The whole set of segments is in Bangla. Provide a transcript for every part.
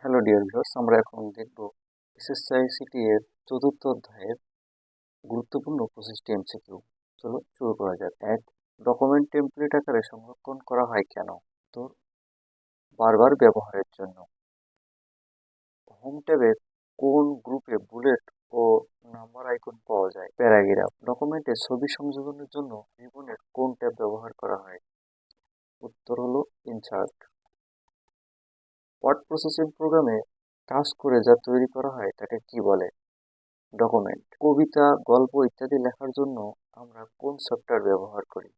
হ্যালো ডিয়ার ভিউয়ার্স, আমরা এখন দেখব এসএসসি এর চতুর্থ অধ্যায়ের গুরুত্বপূর্ণ 25টি এমসিকিউ। চলো শুরু করা যাক। 1. ডকুমেন্ট টেমপ্লেট আকারে সংরক্ষণ করা হয় কেন? উত্তর, বারবার ব্যবহারের জন্য। হোম ট্যাবে কোন গ্রুপে বুলেট ও নাম্বার আইকন পাওয়া যায়? প্যারাগ্রাফ। ডকুমেন্টে ছবি সংযোজনের জন্য রিবনের কোন ট্যাব ব্যবহার করা হয়? উত্তর হলো ইনসার্ট। ওয়ার্ড প্রসেসিং প্রোগ্রামে কাজ করে যা তৈরি করা হয় তাকে কি বলে? ডকুমেন্ট। কবিতা, গল্প ইত্যাদি লেখার জন্য আমরা কোন সফটওয়্যার ব্যবহার করি?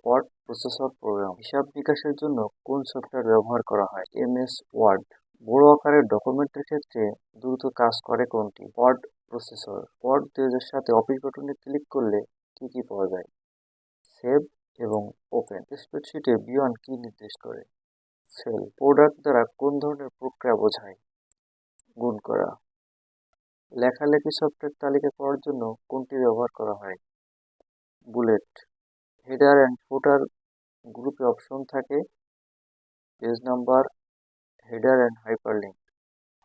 Word processor program. হিসাব নিকাশের জন্য কোন সফটওয়্যার ব্যবহার করা হয়? MS Word. বড় আকারের ডকুমেন্টের ক্ষেত্রে দ্রুত কাজ করে কোনটি? Word processor. ওয়ার্ড 2007 অফিস বাটনে ক্লিক করলে কি কি পাওয়া যায়? সেভ এবং ওপেন। স্প্রেডশিটে বিয়ন্ড কি নির্দেশ করে? সেল। প্রোডাক্ট দ্বারা কোন ধরনের প্রক্রিয়া বোঝায়? গুণ করা। লেখালেখি সফটওয়্যার তালিকা করার জন্য কোনটি ব্যবহার করা হয়? বুলেট। হেডার অ্যান্ড ফুটার গ্রুপে অপশন থাকে page number, header and hyperlink.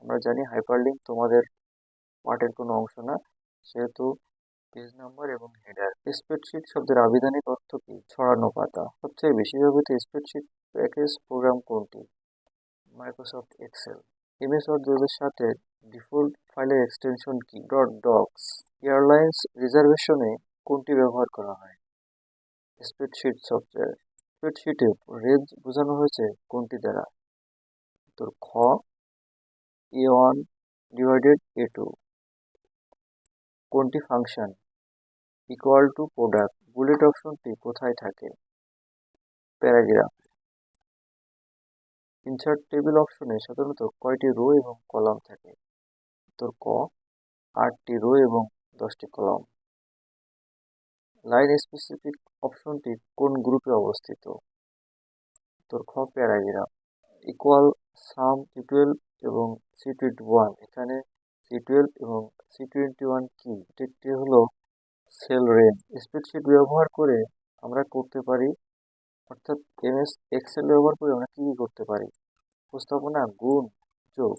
আমরা জানি হাইপারলিঙ্ক তোমাদের পার্টের কোনো অংশ না, সেহেতু পেজ নাম্বার এবং হেডার। স্প্রেডশিট শব্দের আবিধানিক অর্থ কি? ছড়ানো পাতা। সবচেয়ে বেশি ব্যবহৃত স্প্রেডশিট প্যাকেজ প্রোগ্রাম কোনটি? Microsoft Excel. MS Word 2007 default ফাইলের এক্সটেনশন কি? Dot docx. এয়ারলাইন্স রিজার্ভেশনে কোনটি ব্যবহার করা হয়? Spreadsheet software. স্প্রেডশিটে রেঞ্জ বোঝানো হয়েছে কোনটি দ্বারা? উত্তর খ, A1/A2। কোনটি function? Equal to product. Bullet অপশনটি কোথায় থাকে? প্যারাগ্রাফ। ইনসার্ট টেবিল অপশনে সাধারণত কয়টি রো এবং কলাম থাকে? উত্তর ক, 8টি রো এবং 10টি কলাম। লাইন স্পেসিফিক অপশনটি কোন গ্রুপে অবস্থিত? উত্তর খ, প্যারাগ্রাফ। ইকুয়াল, সাম, C12 এবং C21। এখানে C12 এবং C21 কি? এটি হলো সেল রেঞ্জ। স্প্রেডশিট ব্যবহার করে আমরা করতে পারি, অর্থাৎ এমএস এক্সেল ব্যবহার করে আমরা কি কি করতে পারি? উপস্থাপনা, গুণ, যোগ।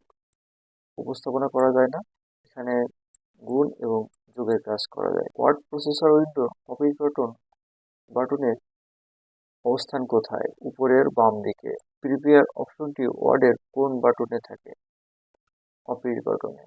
উপস্থাপনা করা যায় না, এখানে গুণ এবং যোগের কাজ করা যায়। ওয়ার্ড প্রসেসর উইন্ডো অফিস বাটনের অবস্থান কোথায়? উপরের বাম দিকে। প্রিপেয়ার অপশনটি ওয়ার্ডের কোন বাটনে থাকে? অফিস বাটনে।